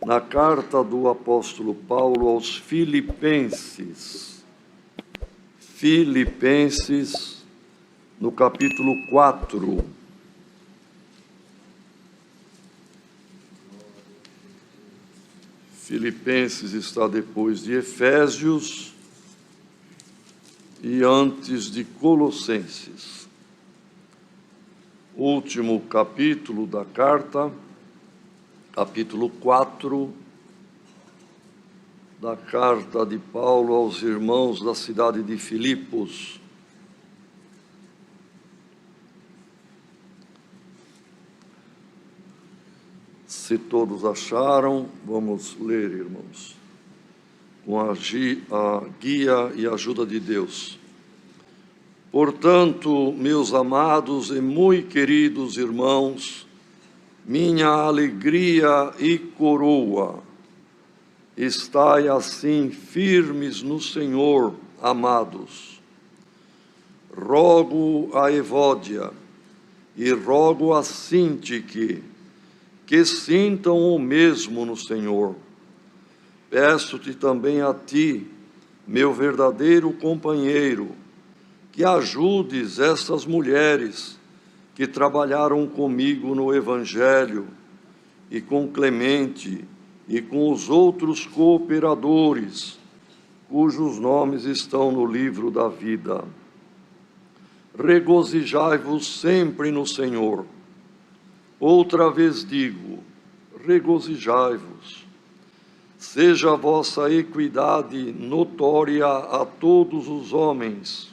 na carta do apóstolo Paulo aos Filipenses. Filipenses, no capítulo 4. Filipenses está depois de Efésios e antes de Colossenses. Último capítulo da carta, capítulo 4 da carta de Paulo aos irmãos da cidade de Filipos. Se todos acharam, vamos ler, irmãos, com a guia e ajuda de Deus. Portanto, meus amados e muito queridos irmãos, minha alegria e coroa, estai assim firmes no Senhor, amados. Rogo a Evódia e rogo a Sintique que sintam o mesmo no Senhor. Peço-te também a ti, meu verdadeiro companheiro, que ajudes estas mulheres que trabalharam comigo no Evangelho, e com Clemente e com os outros cooperadores, cujos nomes estão no livro da vida. Regozijai-vos sempre no Senhor. Outra vez digo, regozijai-vos. Seja a vossa equidade notória a todos os homens.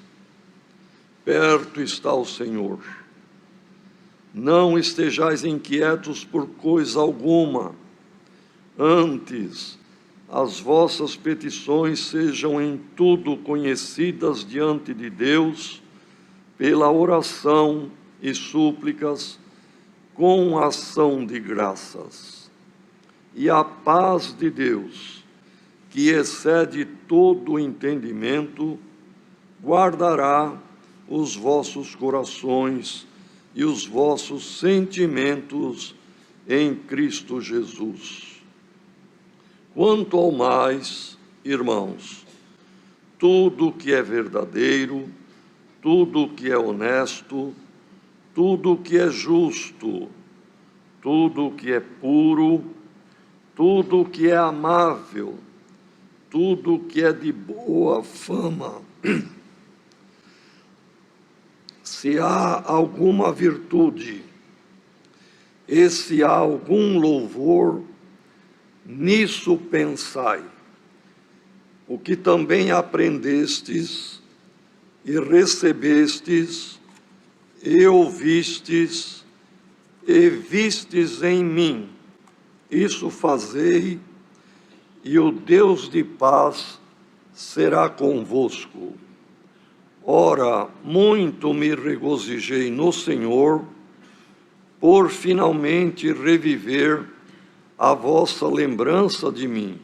Perto está o Senhor. Não estejais inquietos por coisa alguma. Antes, as vossas petições sejam em tudo conhecidas diante de Deus, pela oração e súplicas, com ação de graças. E a paz de Deus, que excede todo o entendimento, guardará os vossos corações e os vossos sentimentos em Cristo Jesus. Quanto ao mais, irmãos, tudo que é verdadeiro, tudo que é honesto, tudo que é justo, tudo que é puro, tudo que é amável, tudo que é de boa fama, se há alguma virtude, e se há algum louvor, nisso pensai. O que também aprendestes e recebestes, e ouvistes, e vistes em mim, isso fazei, e o Deus de paz será convosco. Ora, muito me regozijei no Senhor, por finalmente reviver a vossa lembrança de mim,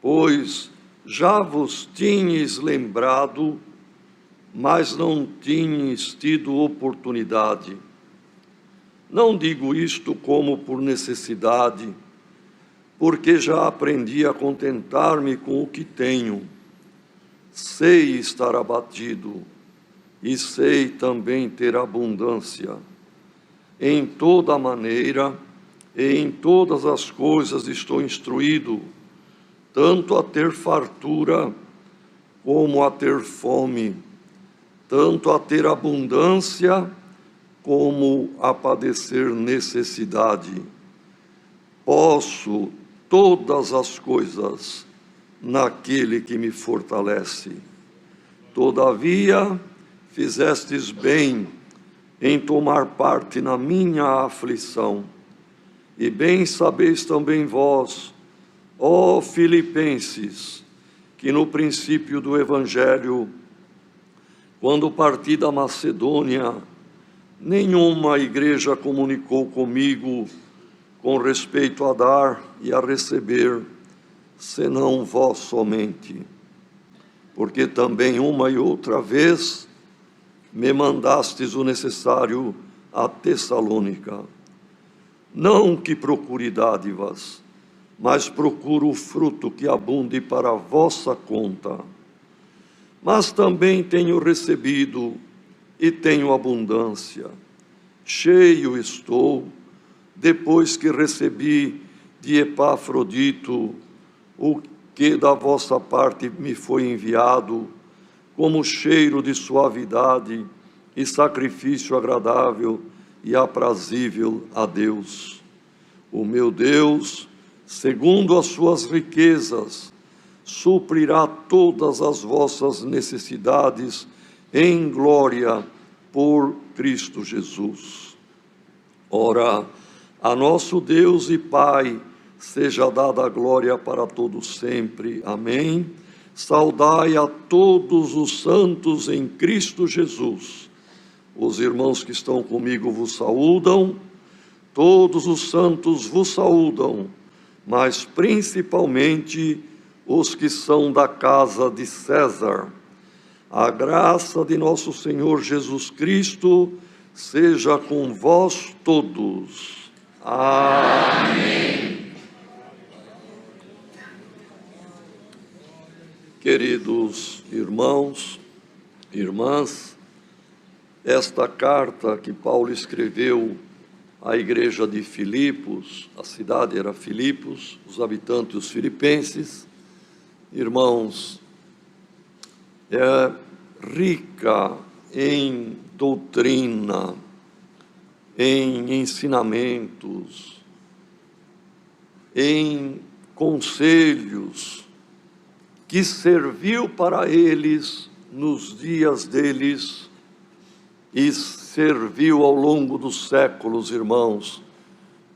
pois já vos tinhas lembrado, mas não tinhas tido oportunidade. Não digo isto como por necessidade, porque já aprendi a contentar-me com o que tenho. Sei estar abatido, e sei também ter abundância. Em toda maneira e em todas as coisas estou instruído, tanto a ter fartura como a ter fome, tanto a ter abundância como a padecer necessidade. Posso todas as coisas naquele que me fortalece. Todavia, fizestes bem em tomar parte na minha aflição. E bem sabeis também vós, ó Filipenses, que no princípio do Evangelho, quando parti da Macedônia, nenhuma igreja comunicou comigo com respeito a dar e a receber, senão vós somente. Porque também uma e outra vez me mandastes o necessário a Tessalônica. Não que procure dádivas, mas procuro o fruto que abunde para a vossa conta. Mas também tenho recebido e tenho abundância. Cheio estou, depois que recebi de Epafrodito o que da vossa parte me foi enviado, como cheiro de suavidade e sacrifício agradável e aprazível a Deus. O meu Deus, segundo as suas riquezas, suprirá todas as vossas necessidades em glória por Cristo Jesus. Ora, a nosso Deus e Pai seja dada a glória para todos sempre. Amém. Saudai a todos os santos em Cristo Jesus. Os irmãos que estão comigo vos saúdam, todos os santos vos saúdam, mas principalmente os que são da casa de César. A graça de nosso Senhor Jesus Cristo seja com vós todos. Amém. Queridos irmãos, irmãs, esta carta que Paulo escreveu à igreja de Filipos, a cidade era Filipos, os habitantes, os filipenses, irmãos, é rica em doutrina, em ensinamentos, em conselhos, que serviu para eles nos dias deles e serviu ao longo dos séculos, irmãos,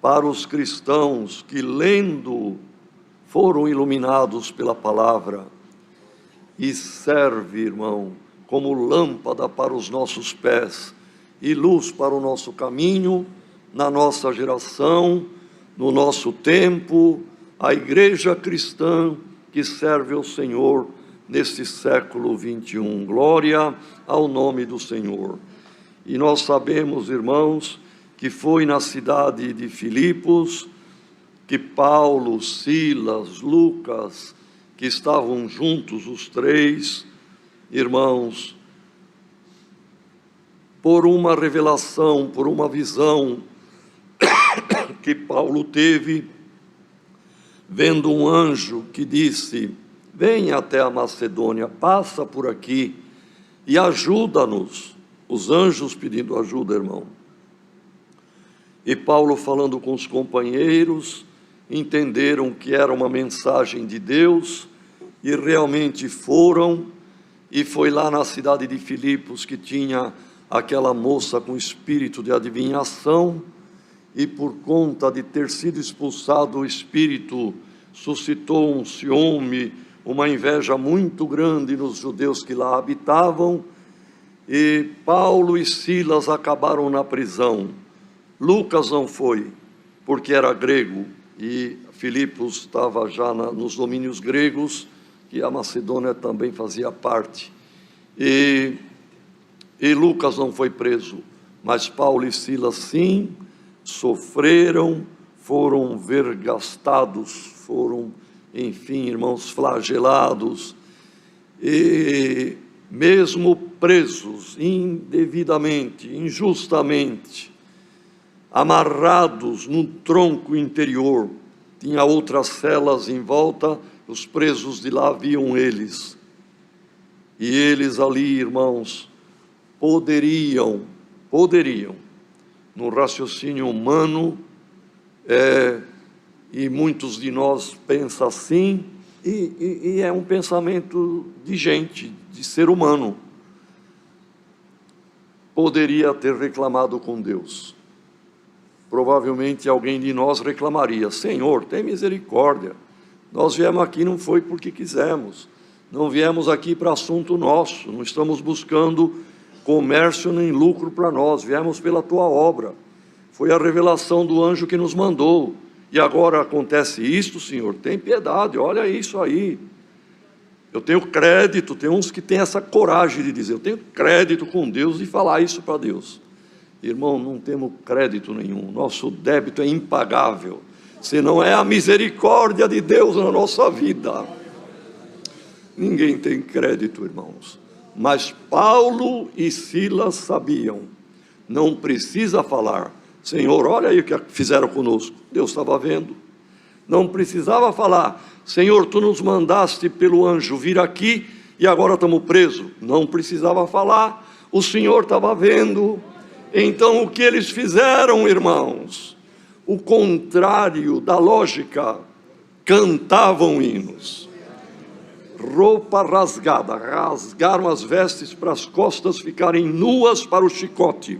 para os cristãos que, lendo, foram iluminados pela palavra, e serve, irmão, como lâmpada para os nossos pés e luz para o nosso caminho, na nossa geração, no nosso tempo, a igreja cristã que serve ao Senhor neste século 21. Glória ao nome do Senhor. E nós sabemos, irmãos, que foi na cidade de Filipos que Paulo, Silas, Lucas, que estavam juntos os três, irmãos, por uma revelação, por uma visão que Paulo teve, vendo um anjo que disse: venha até a Macedônia, passa por aqui e ajuda-nos. Os anjos pedindo ajuda, irmão. E Paulo, falando com os companheiros, entenderam que era uma mensagem de Deus e realmente foram. E foi lá na cidade de Filipos que tinha aquela moça com espírito de adivinhação, e por conta de ter sido expulsado o espírito, suscitou um ciúme, uma inveja muito grande nos judeus que lá habitavam, e Paulo e Silas acabaram na prisão. Lucas não foi, porque era grego, e Filipos estava já nos domínios gregos, que a Macedônia também fazia parte, e Lucas não foi preso, mas Paulo e Silas sim, sofreram, foram vergastados, foram, enfim, irmãos, flagelados, e mesmo presos indevidamente, injustamente, amarrados num tronco interior, tinha outras celas em volta, os presos de lá viam eles, e eles ali, irmãos, poderiam, no raciocínio humano, e muitos de nós pensam assim, e é um pensamento de gente, de ser humano, poderia ter reclamado com Deus. Provavelmente alguém de nós reclamaria: Senhor, tem misericórdia, nós viemos aqui não foi porque quisemos, não viemos aqui para assunto nosso, não estamos buscando comércio nem lucro para nós, viemos pela tua obra, foi a revelação do anjo que nos mandou, e agora acontece isto, Senhor, tem piedade, olha isso aí. Eu tenho crédito, tem uns que têm essa coragem de dizer: eu tenho crédito com Deus, de falar isso para Deus. Irmão, não temos crédito nenhum, nosso débito é impagável. Se não é a misericórdia de Deus na nossa vida, ninguém tem crédito, irmãos. Mas Paulo e Silas sabiam, não precisa falar, Senhor, olha aí o que fizeram conosco. Deus estava vendo. Não precisava falar, Senhor, tu nos mandaste pelo anjo vir aqui e agora estamos presos. Não precisava falar, o Senhor estava vendo. Então o que eles fizeram, irmãos? O contrário da lógica, cantavam hinos. Roupa rasgada, rasgaram as vestes para as costas ficarem nuas para o chicote.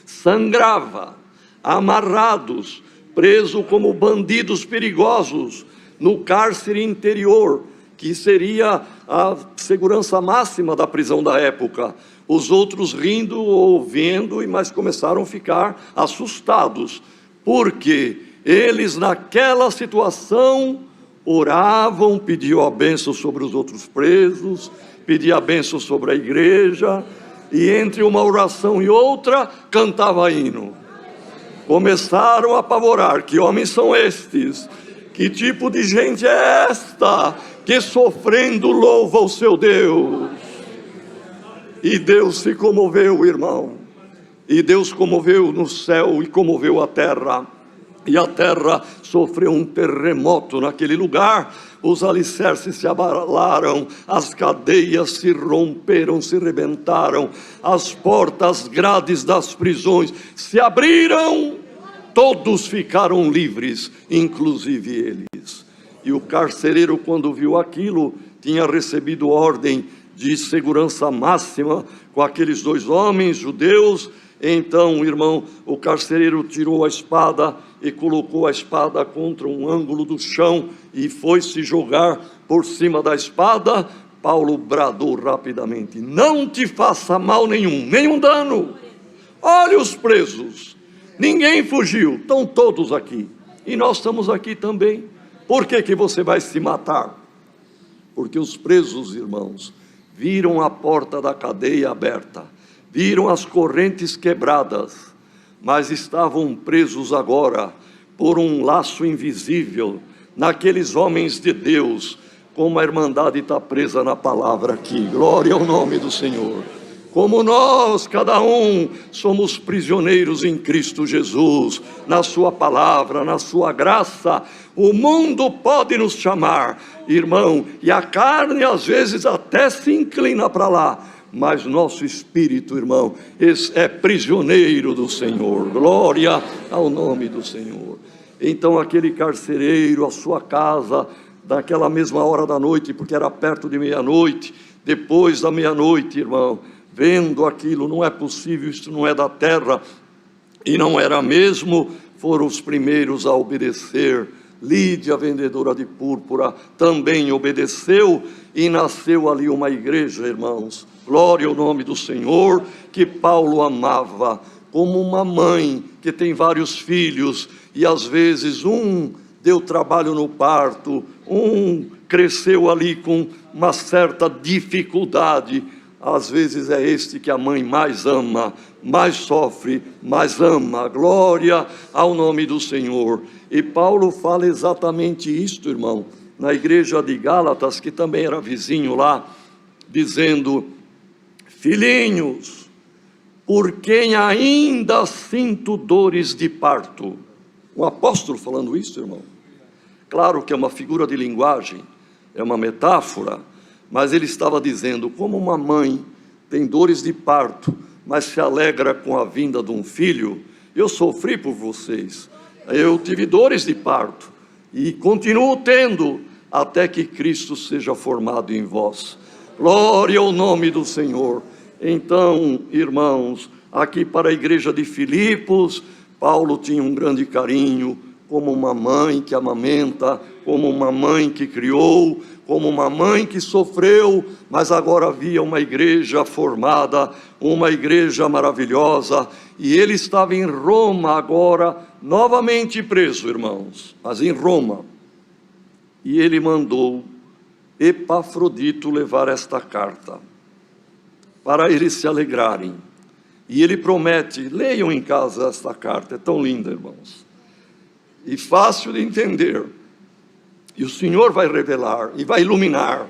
Sangrava, amarrados, presos como bandidos perigosos no cárcere interior, que seria a segurança máxima da prisão da época. Os outros rindo, ouvindo, mas começaram a ficar assustados, porque eles naquela situação oravam, pediam a bênção sobre os outros presos, pediam a bênção sobre a igreja, e entre uma oração e outra, cantava hino. Começaram a apavorar, que homens são estes? Que tipo de gente é esta, que sofrendo louva o seu Deus? E Deus se comoveu, irmão, e Deus comoveu no céu e comoveu a terra, e a terra sofreu um terremoto naquele lugar, os alicerces se abalaram, as cadeias se romperam, se rebentaram, as portas, as grades das prisões se abriram, todos ficaram livres, inclusive eles. E o carcereiro, quando viu aquilo, tinha recebido ordem de segurança máxima com aqueles dois homens judeus. Então, irmão, o carcereiro tirou a espada e colocou a espada contra um ângulo do chão e foi se jogar por cima da espada. Paulo bradou rapidamente: não te faça mal nenhum dano. Olha os presos, ninguém fugiu, estão todos aqui, e nós estamos aqui também. Por que você vai se matar? Porque os presos, irmãos, viram a porta da cadeia aberta, viram as correntes quebradas, mas estavam presos agora por um laço invisível naqueles homens de Deus, como a irmandade está presa na palavra aqui. Glória ao nome do Senhor. Como nós, cada um, somos prisioneiros em Cristo Jesus, na sua palavra, na sua graça. O mundo pode nos chamar, irmão, e a carne às vezes até se inclina para lá, mas nosso espírito, irmão, é prisioneiro do Senhor. Glória ao nome do Senhor. Então aquele carcereiro, a sua casa, daquela mesma hora da noite, porque era perto de meia-noite, depois da meia-noite, irmão, vendo aquilo, não é possível, isto não é da terra, e não era mesmo, foram os primeiros a obedecer. Lídia, vendedora de púrpura, também obedeceu, e nasceu ali uma igreja, irmãos. Glória ao nome do Senhor, que Paulo amava, como uma mãe que tem vários filhos, e às vezes um deu trabalho no parto, um cresceu ali com uma certa dificuldade. Às vezes é este que a mãe mais ama, mais sofre, mais ama. Glória ao nome do Senhor. E Paulo fala exatamente isto, irmão, na igreja de Gálatas, que também era vizinho lá, dizendo: filhinhos, por quem ainda sinto dores de parto. O apóstolo falando isso, irmão. Claro que é uma figura de linguagem, é uma metáfora, mas ele estava dizendo, como uma mãe tem dores de parto, mas se alegra com a vinda de um filho, eu sofri por vocês, eu tive dores de parto, e continuo tendo, até que Cristo seja formado em vós. Glória ao nome do Senhor. Então, irmãos, aqui para a igreja de Filipos, Paulo tinha um grande carinho, como uma mãe que amamenta, como uma mãe que criou, como uma mãe que sofreu, mas agora havia uma igreja formada, uma igreja maravilhosa, e ele estava em Roma agora, novamente preso, irmãos, mas em Roma, e ele mandou Epafrodito levar esta carta, para eles se alegrarem, e ele promete, leiam em casa esta carta, é tão linda, irmãos. e fácil de entender. E o Senhor vai revelar e vai iluminar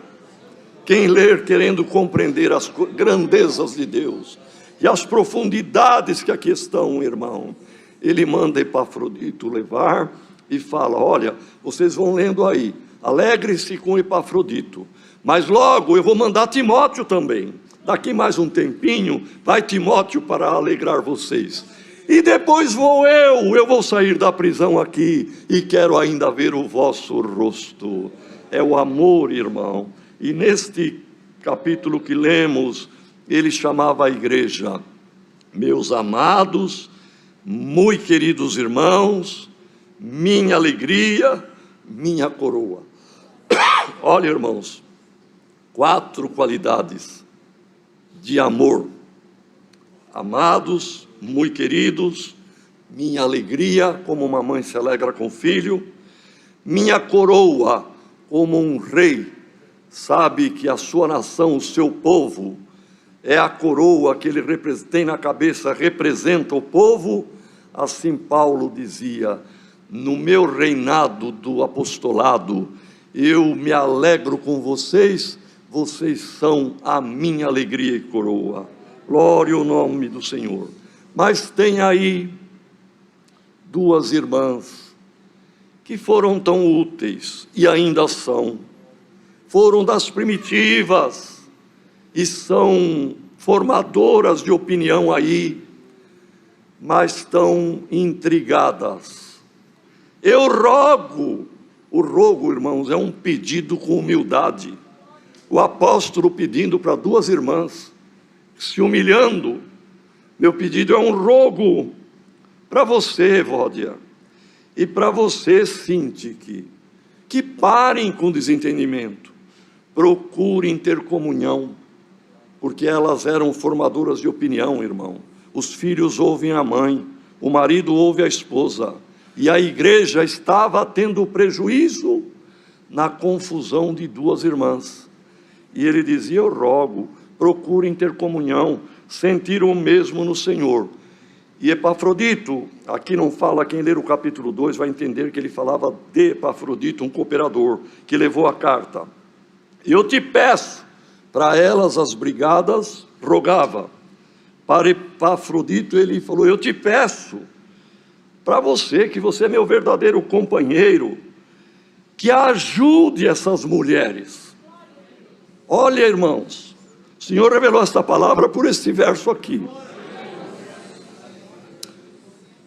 quem ler querendo compreender as grandezas de Deus e as profundidades que aqui estão, irmão. Ele manda Epafrodito levar e fala: olha, vocês vão lendo aí, alegre-se com Epafrodito, mas logo eu vou mandar Timóteo também. Daqui mais um tempinho, vai Timóteo para alegrar vocês. E depois eu vou sair da prisão aqui e quero ainda ver o vosso rosto. É o amor, irmão. E neste capítulo que lemos, ele chamava a igreja: meus amados, muito queridos irmãos, minha alegria, minha coroa. Olha, irmãos, 4 qualidades de amor: amados, muito queridos, minha alegria, como uma mãe se alegra com o filho, minha coroa, como um rei sabe que a sua nação, o seu povo, é a coroa que ele tem na cabeça, representa o povo. Assim Paulo dizia: no meu reinado do apostolado, eu me alegro com vocês, vocês são a minha alegria e coroa. Glória ao nome do Senhor. Mas tem aí 2 irmãs que foram tão úteis e ainda foram das primitivas e são formadoras de opinião aí, mas estão intrigadas. Eu rogo, o rogo, irmãos, é um pedido com humildade. O apóstolo pedindo para 2 irmãs, se humilhando. Meu pedido é um rogo para você, Evódia, e para você, Sintique, que parem com desentendimento, procurem ter comunhão, porque elas eram formadoras de opinião, irmão. Os filhos ouvem a mãe, o marido ouve a esposa, e a igreja estava tendo prejuízo na confusão de 2 irmãs. E ele dizia: eu rogo, procurem ter comunhão, sentir o mesmo no Senhor. E Epafrodito, aqui não fala, quem ler o capítulo 2 vai entender que ele falava de Epafrodito, um cooperador, que levou a carta. Eu te peço, para elas as brigadas, rogava. Para Epafrodito ele falou: eu te peço, para você, que você é meu verdadeiro companheiro, que ajude essas mulheres. Olha, irmãos, o Senhor revelou esta palavra por este verso aqui.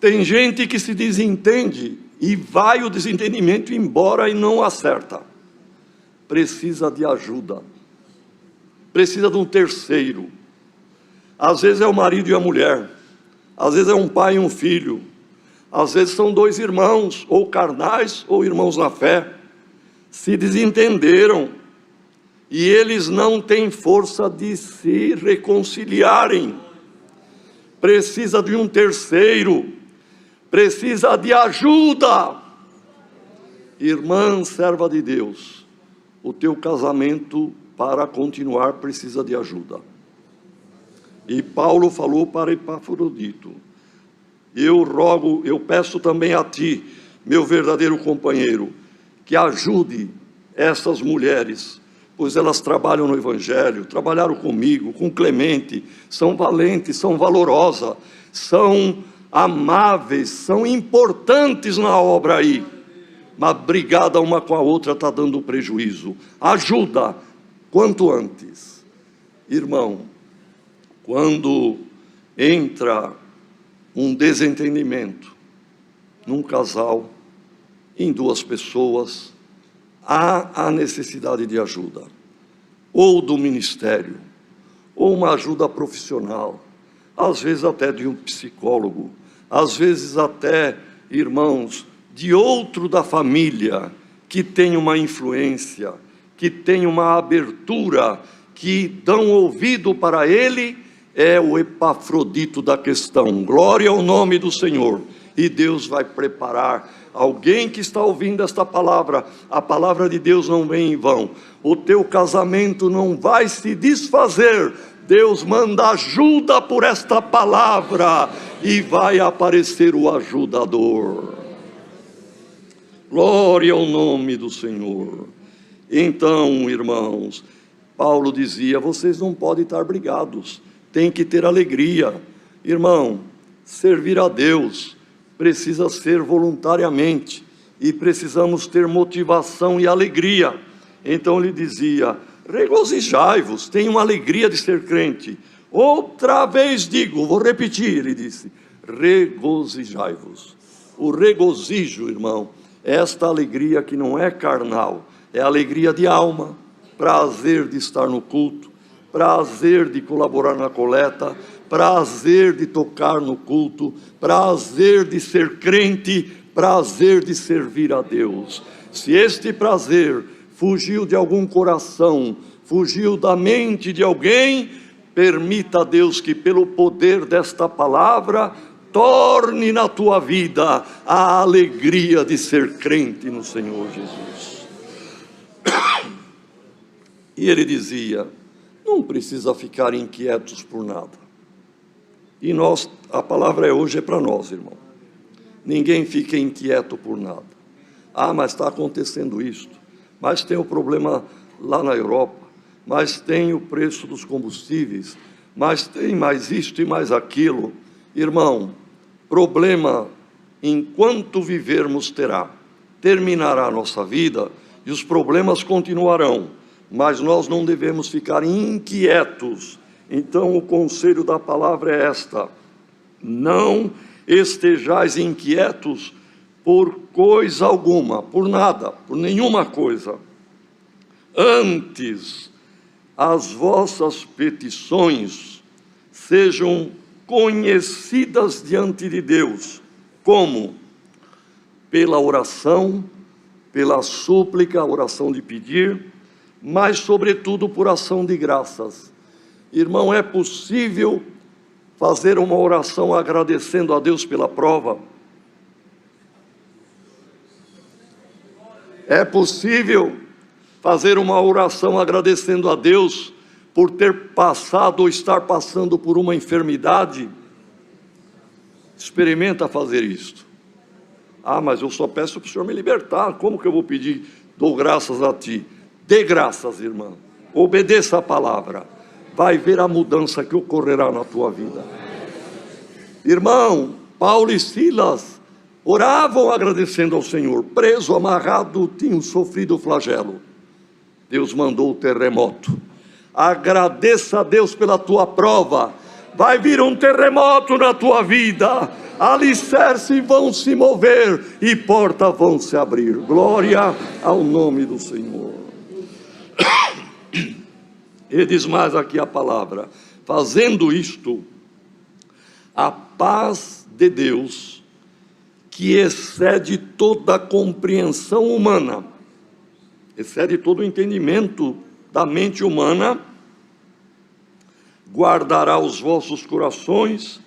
Tem gente que se desentende e vai o desentendimento embora e não acerta. Precisa de ajuda, precisa de um terceiro. Às vezes é o marido e a mulher, às vezes é um pai e um filho, às vezes são 2 irmãos, ou carnais ou irmãos na fé, se desentenderam e eles não têm força de se reconciliarem. Precisa de um terceiro, precisa de ajuda. Irmã, serva de Deus, o teu casamento, para continuar, precisa de ajuda. E Paulo falou para Epafrodito: eu rogo, eu peço também a ti, meu verdadeiro companheiro, que ajude essas mulheres, pois elas trabalham no Evangelho, trabalharam comigo, com Clemente, são valentes, são valorosas, são amáveis, são importantes na obra aí, mas brigada uma com a outra está dando prejuízo. Ajuda quanto antes. Irmão, quando entra um desentendimento num casal, em 2 pessoas, há a necessidade de ajuda, ou do ministério, ou uma ajuda profissional, às vezes até de um psicólogo, às vezes até, irmãos, de outro da família, que tem uma influência, que tem uma abertura, que dão ouvido para ele. É o Epafrodito da questão. Glória ao nome do Senhor. E Deus vai preparar alguém que está ouvindo esta palavra. A palavra de Deus não vem em vão. O teu casamento não vai se desfazer. Deus manda ajuda por esta palavra e vai aparecer o ajudador. Glória ao nome do Senhor. Então, irmãos, Paulo dizia, vocês não podem estar brigados, tem que ter alegria. Irmão, servir a Deus precisa ser voluntariamente, e precisamos ter motivação e alegria. Então ele dizia, regozijai-vos, tenham alegria de ser crente. Outra vez digo, vou repetir, ele disse, regozijai-vos. O regozijo, irmão, é esta alegria que não é carnal, é alegria de alma, prazer de estar no culto, prazer de colaborar na coleta, prazer de tocar no culto, prazer de ser crente, prazer de servir a Deus. Se este prazer fugiu de algum coração, fugiu da mente de alguém, permita a Deus que pelo poder desta palavra, torne na tua vida a alegria de ser crente no Senhor Jesus. E ele dizia, não precisa ficar inquietos por nada. E nós, a palavra hoje é para nós, irmão. Ninguém fica inquieto por nada. Ah, mas está acontecendo isto. Mas tem o problema lá na Europa. Mas tem o preço dos combustíveis. Mas tem mais isto e mais aquilo. Irmão, problema enquanto vivermos terá. Terminará a nossa vida e os problemas continuarão. Mas nós não devemos ficar inquietos. Então o conselho da palavra é esta: não estejais inquietos por coisa alguma, por nada, por nenhuma coisa. Antes, as vossas petições sejam conhecidas diante de Deus, como? Pela oração, pela súplica, oração de pedir, mas sobretudo por ação de graças. Irmão, é possível fazer uma oração agradecendo a Deus pela prova? É possível fazer uma oração agradecendo a Deus por ter passado ou estar passando por uma enfermidade? Experimenta fazer isto. Ah, mas eu só peço para o Senhor me libertar, como que eu vou pedir? Dou graças a Ti. Dê graças, irmão, obedeça a palavra, vai ver a mudança que ocorrerá na tua vida. Irmão, Paulo e Silas oravam agradecendo ao Senhor, preso, amarrado, tinham sofrido o flagelo. Deus mandou o terremoto. Agradeça a Deus pela tua prova, vai vir um terremoto na tua vida, alicerces vão se mover e portas vão se abrir. Glória ao nome do Senhor. Ele diz mais aqui a palavra, fazendo isto, a paz de Deus, que excede toda a compreensão humana, excede todo o entendimento da mente humana, guardará os vossos corações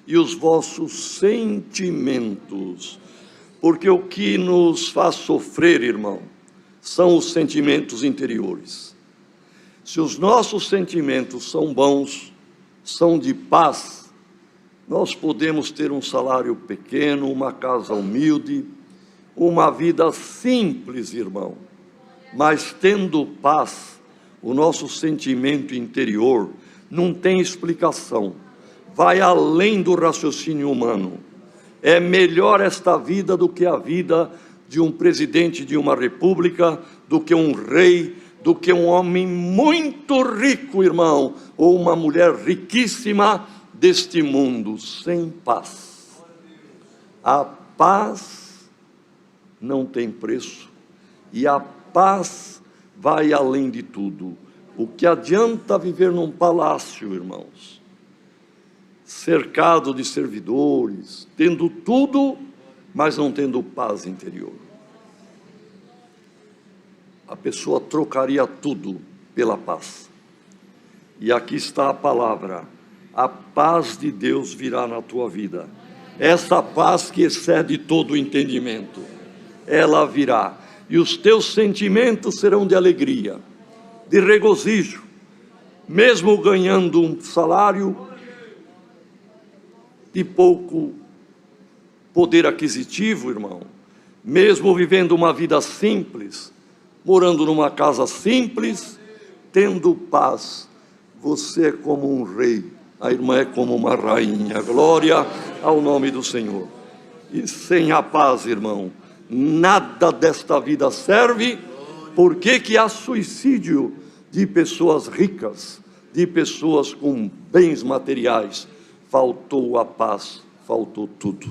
e os vossos sentimentos, porque o que nos faz sofrer, irmão, são os sentimentos interiores. Se os nossos sentimentos são bons, são de paz, nós podemos ter um salário pequeno, uma casa humilde, uma vida simples, irmão. Mas tendo paz, o nosso sentimento interior não tem explicação, vai além do raciocínio humano. É melhor esta vida do que a vida de um presidente de uma república, do que um rei, do que um homem muito rico, irmão, ou uma mulher riquíssima deste mundo, sem paz. A paz não tem preço, e a paz vai além de tudo. O que adianta viver num palácio, irmãos, cercado de servidores, tendo tudo, mas não tendo paz interior? A pessoa trocaria tudo pela paz. E aqui está a palavra: a paz de Deus virá na tua vida. Essa paz que excede todo o entendimento, ela virá. E os teus sentimentos serão de alegria, de regozijo, mesmo ganhando um salário de pouco poder aquisitivo, irmão. mesmo vivendo uma vida simples, morando numa casa simples, tendo paz, você é como um rei, a irmã é como uma rainha. Glória ao nome do Senhor. E sem a paz, irmão, nada desta vida serve. Por que há suicídio de pessoas ricas, de pessoas com bens materiais? Faltou a paz, faltou tudo.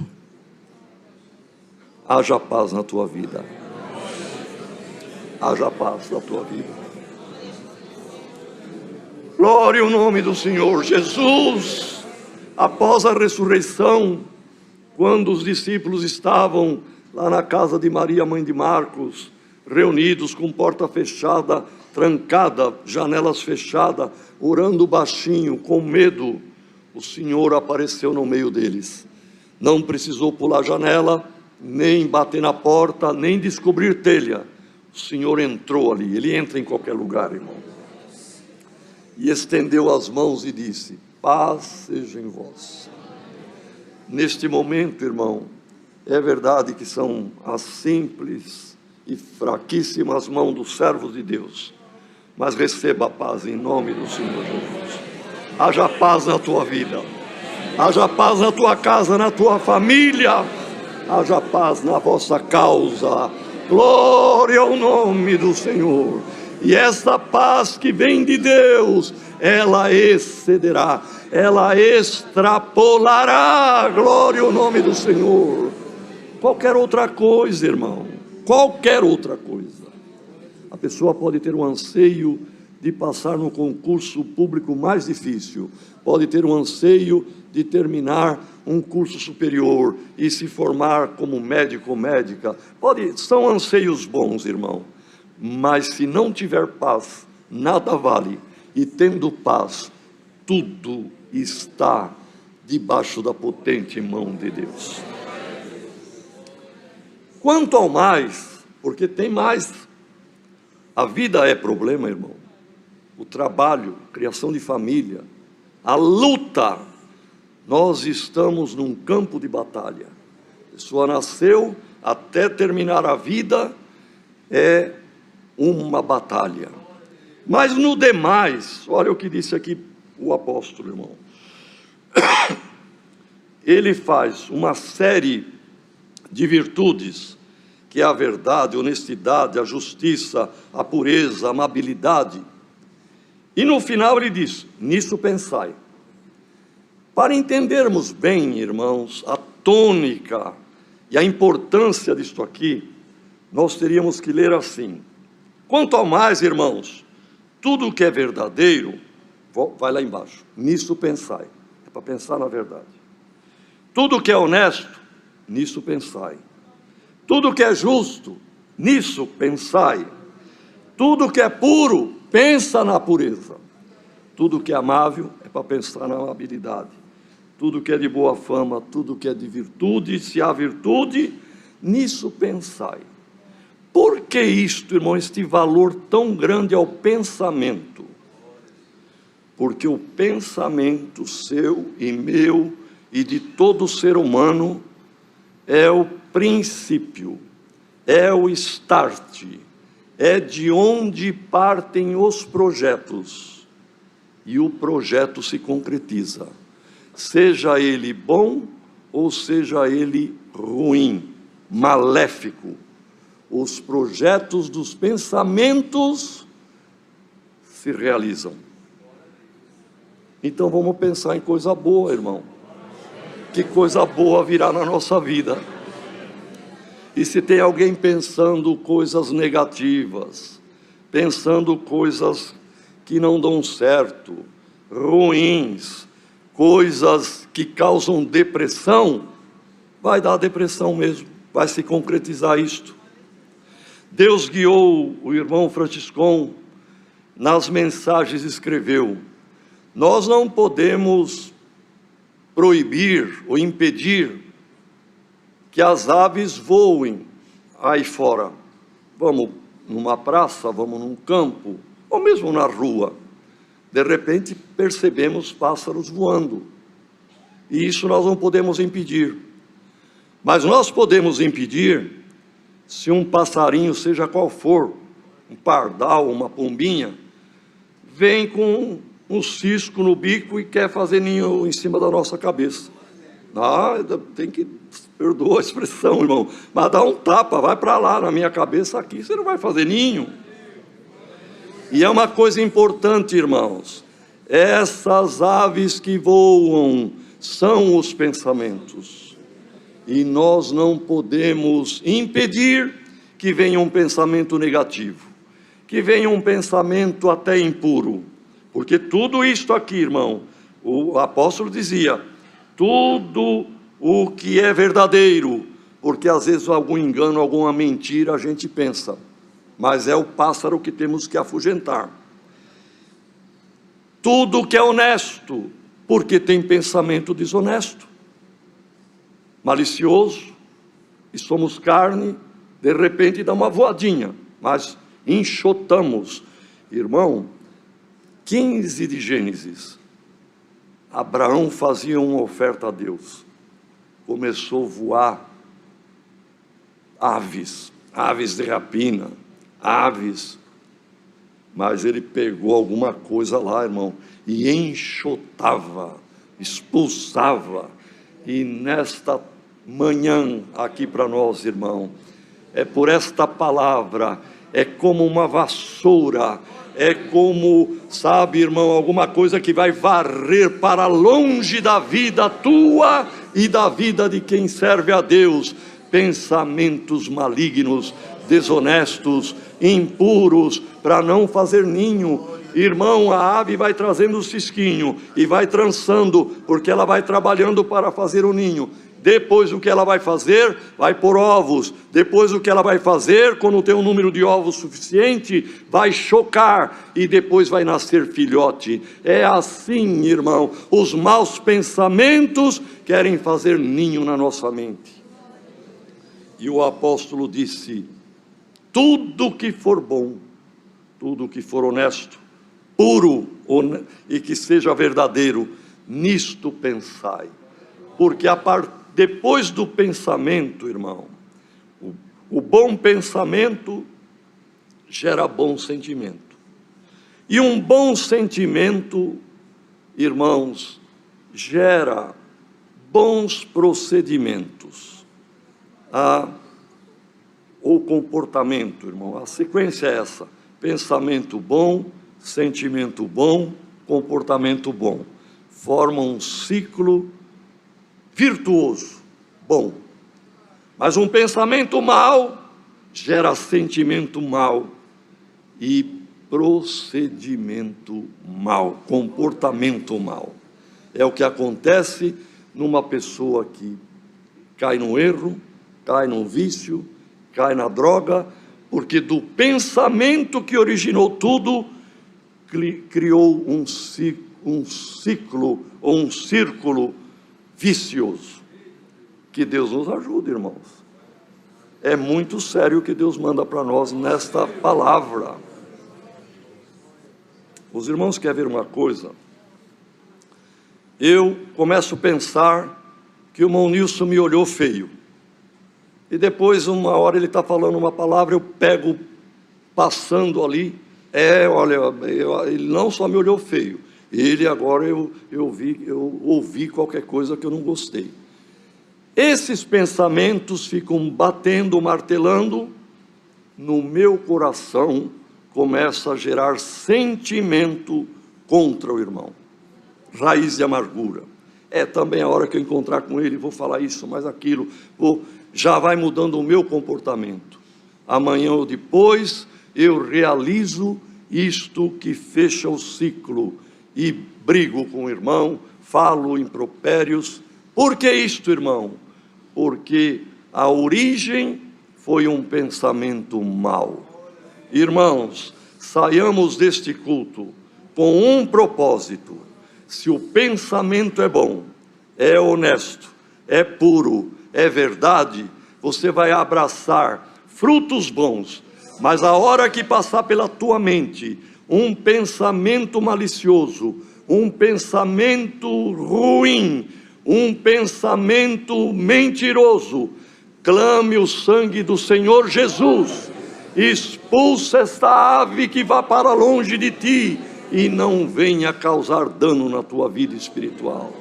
Haja paz na tua vida. Haja paz na tua vida. Glória ao nome do Senhor. Jesus, após a ressurreição, quando os discípulos estavam lá na casa de Maria, mãe de Marcos, reunidos com porta fechada, trancada, janelas fechadas, orando baixinho, com medo, o Senhor apareceu no meio deles. Não precisou pular a janela, nem bater na porta, nem descobrir telha. O Senhor entrou ali. Ele entra em qualquer lugar, irmão. E estendeu as mãos e disse: paz seja em vós. Neste momento, irmão, é verdade que são as simples e fraquíssimas mãos dos servos de Deus, mas receba a paz em nome do Senhor Jesus. Haja paz na tua vida, haja paz na tua casa, na tua família, haja paz na vossa causa. Glória ao nome do Senhor. E essa paz que vem de Deus, ela excederá, ela extrapolará, glória ao nome do Senhor, qualquer outra coisa, irmão, qualquer outra coisa. A pessoa pode ter um anseio de passar no concurso público mais difícil, pode ter um anseio de terminar um curso superior e se formar como médico ou médica, são anseios bons, irmão, mas se não tiver paz, nada vale. E tendo paz, tudo está debaixo da potente mão de Deus. Quanto ao mais, porque tem mais, a vida é problema, irmão. O trabalho, criação de família, a luta. Nós estamos num campo de batalha. A pessoa nasceu, até terminar a vida, é uma batalha. Mas no demais, olha o que disse aqui o apóstolo, irmão. Ele faz uma série de virtudes, que é a verdade, a honestidade, a justiça, a pureza, a amabilidade. E no final ele diz: nisso pensai. Para entendermos bem, irmãos, a tônica e a importância disto aqui, nós teríamos que ler assim: quanto ao mais, irmãos, tudo o que é verdadeiro, vai lá embaixo, nisso pensai. É para pensar na verdade. Tudo o que é honesto, nisso pensai. Tudo o que é justo, nisso pensai. Tudo o que é puro, pensa na pureza. Tudo o que é amável, é para pensar na amabilidade. Tudo o que é de boa fama, tudo o que é de virtude, se há virtude, nisso pensai. Por que isto, irmão, este valor tão grande ao pensamento? Porque o pensamento seu e meu e de todo ser humano é o princípio, é o start, é de onde partem os projetos, e o projeto se concretiza, seja ele bom ou seja ele ruim, maléfico. Os projetos dos pensamentos se realizam. Então vamos pensar em coisa boa, irmão. Que coisa boa virá na nossa vida. E se tem alguém pensando coisas negativas, pensando coisas que não dão certo, ruins, coisas que causam depressão, vai dar depressão mesmo, vai se concretizar isto. Deus guiou o irmão Franciscon, nas mensagens escreveu: nós não podemos proibir ou impedir que as aves voem aí fora. Vamos numa praça, vamos num campo, ou mesmo na rua, de repente percebemos pássaros voando, e isso nós não podemos impedir, mas nós podemos impedir se um passarinho, seja qual for, um pardal, uma pombinha, vem com um cisco no bico e quer fazer ninho em cima da nossa cabeça. Tem que, perdoa a expressão, irmão, mas dá um tapa, vai para lá, na minha cabeça aqui, você não vai fazer ninho. E é uma coisa importante, irmãos, essas aves que voam são os pensamentos, e nós não podemos impedir que venha um pensamento negativo, que venha um pensamento até impuro, porque tudo isto aqui, irmão, o apóstolo dizia, tudo o que é verdadeiro, porque às vezes algum engano, alguma mentira a gente pensa, mas é o pássaro que temos que afugentar. Tudo que é honesto, porque tem pensamento desonesto, malicioso, e somos carne, de repente dá uma voadinha, mas enxotamos. Irmão, 15 de Gênesis, Abraão fazia uma oferta a Deus, começou a voar aves de rapina, aves, mas ele pegou alguma coisa lá, irmão, e enxotava, expulsava. E nesta manhã aqui para nós, irmão, é por esta palavra, é como uma vassoura, é como, sabe, irmão, alguma coisa que vai varrer para longe da vida tua e da vida de quem serve a Deus, pensamentos malignos, desonestos, impuros, para não fazer ninho. Irmão, a ave vai trazendo o cisquinho e vai trançando, porque ela vai trabalhando para fazer o ninho. Depois o que ela vai fazer? Vai pôr ovos. Depois o que ela vai fazer? Quando tem um número de ovos suficiente, vai chocar e depois vai nascer filhote. É assim, irmão, os maus pensamentos querem fazer ninho na nossa mente. E o apóstolo disse, tudo que for bom, tudo que for honesto, puro e que seja verdadeiro, nisto pensai. Porque depois do pensamento, irmão, o bom pensamento gera bom sentimento. E um bom sentimento, irmãos, gera bons procedimentos. O comportamento, irmão, a sequência é essa: pensamento bom, sentimento bom, comportamento bom. Forma um ciclo virtuoso, bom. Mas um pensamento mau gera sentimento mau e procedimento mau, comportamento mau. É o que acontece numa pessoa que cai no erro, cai no vício, cai na droga, porque do pensamento que originou tudo, criou um ciclo ou um círculo vicioso. Que Deus nos ajude, irmãos. É muito sério o que Deus manda para nós nesta palavra. Os irmãos querem ver uma coisa? Eu começo a pensar que o irmão Nilson me olhou feio. E depois, uma hora ele está falando uma palavra, eu pego, passando ali, olha, ele não só me olhou feio, ele agora eu ouvi qualquer coisa que eu não gostei. Esses pensamentos ficam batendo, martelando, no meu coração começa a gerar sentimento contra o irmão, raiz de amargura. Também a hora que eu encontrar com ele, vou falar isso, mais aquilo, já vai mudando o meu comportamento. Amanhã ou depois, eu realizo isto que fecha o ciclo, e brigo com o irmão, falo impropérios. Por que isto, irmão? Porque a origem foi um pensamento mau. Irmãos, saiamos deste culto com um propósito: se o pensamento é bom, é honesto, é puro, é verdade, você vai abraçar frutos bons. Mas a hora que passar pela tua mente um pensamento malicioso, um pensamento ruim, um pensamento mentiroso, clame o sangue do Senhor Jesus, expulsa esta ave que vá para longe de ti e não venha causar dano na tua vida espiritual.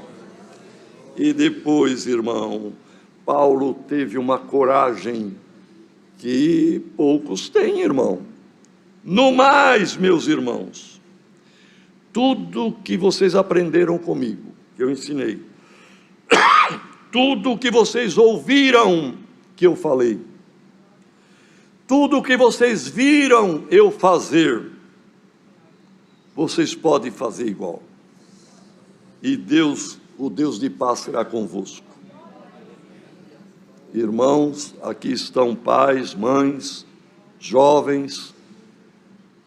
E depois, irmão, Paulo teve uma coragem que poucos têm, irmão. No mais, meus irmãos, tudo que vocês aprenderam comigo, que eu ensinei, tudo que vocês ouviram que eu falei, tudo que vocês viram eu fazer, vocês podem fazer igual. E Deus, o Deus de paz, será convosco. Irmãos, aqui estão pais, mães, jovens.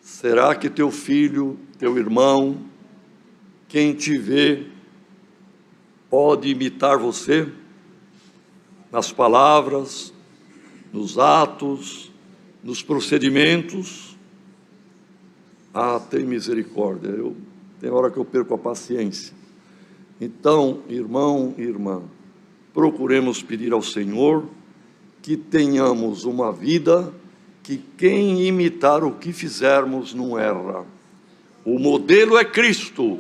Será que teu filho, teu irmão, quem te vê, pode imitar você? Nas palavras, nos atos, nos procedimentos? Ah, tem misericórdia, tem hora que eu perco a paciência. Então, irmão e irmã, procuremos pedir ao Senhor que tenhamos uma vida que quem imitar o que fizermos não erra. O modelo é Cristo.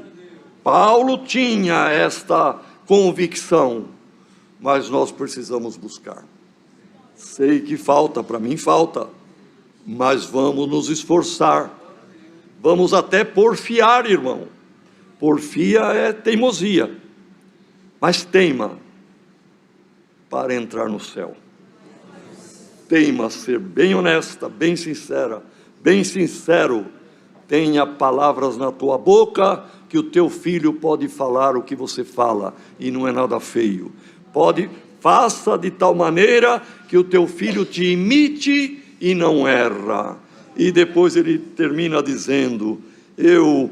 Paulo tinha esta convicção, mas nós precisamos buscar. Sei que falta, para mim falta, mas vamos nos esforçar. Vamos até porfiar, irmão. Porfia é teimosia, mas teima para entrar no céu. Teima ser bem honesta, bem sincera, bem sincero. Tenha palavras na tua boca, que o teu filho pode falar o que você fala, e não é nada feio. Faça de tal maneira que o teu filho te imite e não erra. E depois ele termina dizendo: eu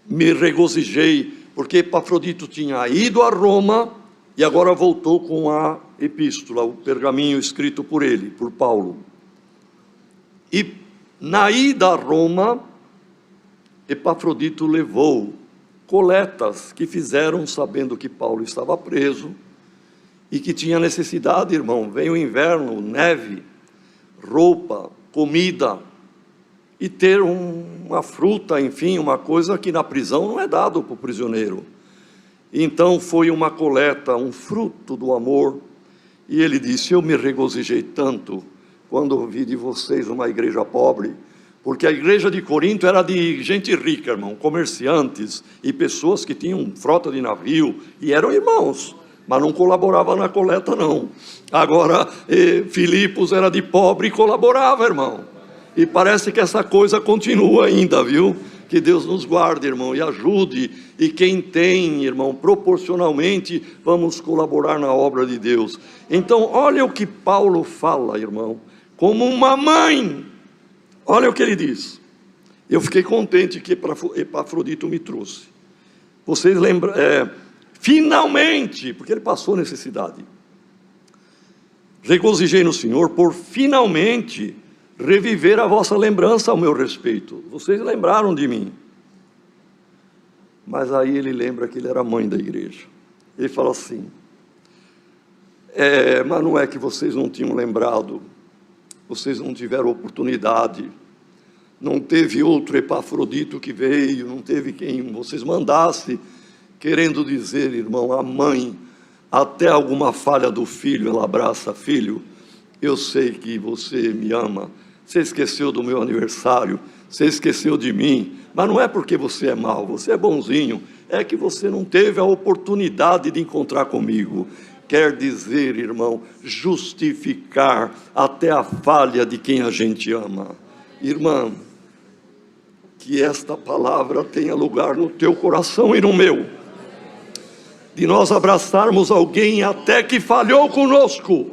me regozijei, porque Epafrodito tinha ido a Roma, e agora voltou com a epístola, o pergaminho escrito por ele, por Paulo. E na ida a Roma, Epafrodito levou coletas que fizeram, sabendo que Paulo estava preso, e que tinha necessidade, irmão. Veio o inverno, neve, roupa, comida, e ter uma fruta, enfim, uma coisa que na prisão não é dado para o prisioneiro. Então foi uma coleta, um fruto do amor. E ele disse: eu me regozijei tanto quando ouvi de vocês uma igreja pobre, porque a igreja de Corinto era de gente rica, irmão, comerciantes e pessoas que tinham frota de navio, e eram irmãos, mas não colaboravam na coleta não. Agora, Filipos era de pobre e colaborava, irmão. E parece que essa coisa continua ainda, viu? Que Deus nos guarde, irmão, e ajude. E quem tem, irmão, proporcionalmente, vamos colaborar na obra de Deus. Então, olha o que Paulo fala, irmão, como uma mãe. Olha o que ele diz. Eu fiquei contente que Epafrodito me trouxe. Vocês lembram, finalmente, porque ele passou necessidade. Regozijei no Senhor por finalmente reviver a vossa lembrança ao meu respeito. Vocês lembraram de mim. Mas aí ele lembra que ele era mãe da igreja. Ele fala assim: mas não é que vocês não tinham lembrado, vocês não tiveram oportunidade, não teve outro Epafrodito que veio, não teve quem vocês mandasse, querendo dizer, irmão, a mãe, até alguma falha do filho, ela abraça filho. Eu sei que você me ama, você esqueceu do meu aniversário, você esqueceu de mim, mas não é porque você é mau, você é bonzinho, é que você não teve a oportunidade de encontrar comigo. Quer dizer, irmão, justificar até a falha de quem a gente ama. Irmã, que esta palavra tenha lugar no teu coração e no meu, de nós abraçarmos alguém até que falhou conosco,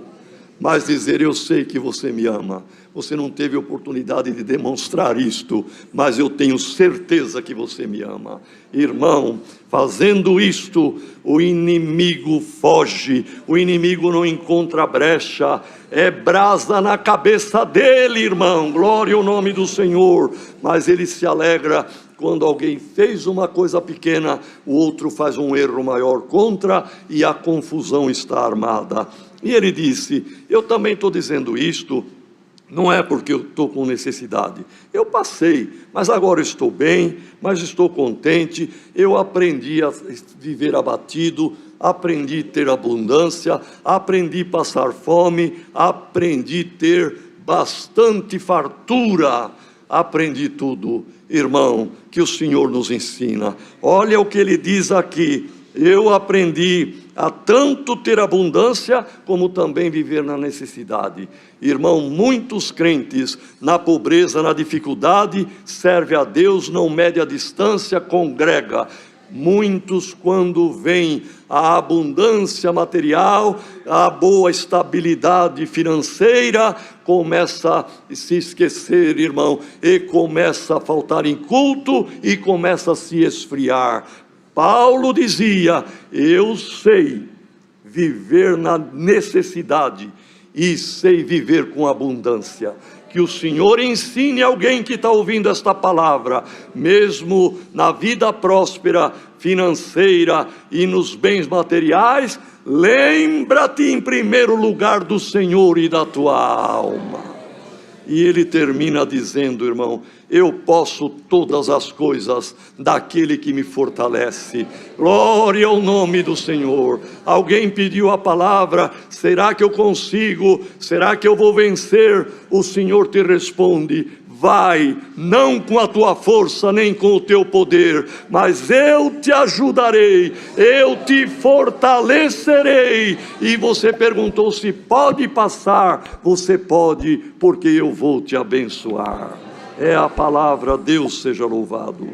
mas dizer: eu sei que você me ama, você não teve oportunidade de demonstrar isto, mas eu tenho certeza que você me ama. Irmão, fazendo isto, o inimigo foge, o inimigo não encontra brecha, é brasa na cabeça dele, irmão, glória ao nome do Senhor, mas ele se alegra quando alguém fez uma coisa pequena, o outro faz um erro maior contra, e a confusão está armada. E ele disse: eu também estou dizendo isto, não é porque eu estou com necessidade. Eu passei, mas agora estou bem, mas estou contente. Eu aprendi a viver abatido, aprendi a ter abundância, aprendi a passar fome, aprendi a ter bastante fartura, aprendi tudo. Irmão, que o Senhor nos ensina. Olha o que ele diz aqui: eu aprendi a tanto ter abundância, como também viver na necessidade. Irmão, muitos crentes na pobreza, na dificuldade, serve a Deus, não mede a distância, congrega. Muitos, quando vem a abundância material, a boa estabilidade financeira, começa a se esquecer, irmão, e começa a faltar em culto, e começa a se esfriar. Paulo dizia: eu sei viver na necessidade e sei viver com abundância. Que o Senhor ensine alguém que está ouvindo esta palavra, mesmo na vida próspera, financeira e nos bens materiais, lembra-te em primeiro lugar do Senhor e da tua alma. E ele termina dizendo, irmão: eu posso todas as coisas daquele que me fortalece. Glória ao nome do Senhor. Alguém pediu a palavra: será que eu consigo? Será que eu vou vencer? O Senhor te responde: vai, não com a tua força, nem com o teu poder, mas eu te ajudarei, eu te fortalecerei. E você perguntou se pode passar. Você pode, porque eu vou te abençoar. É a palavra. Deus seja louvado.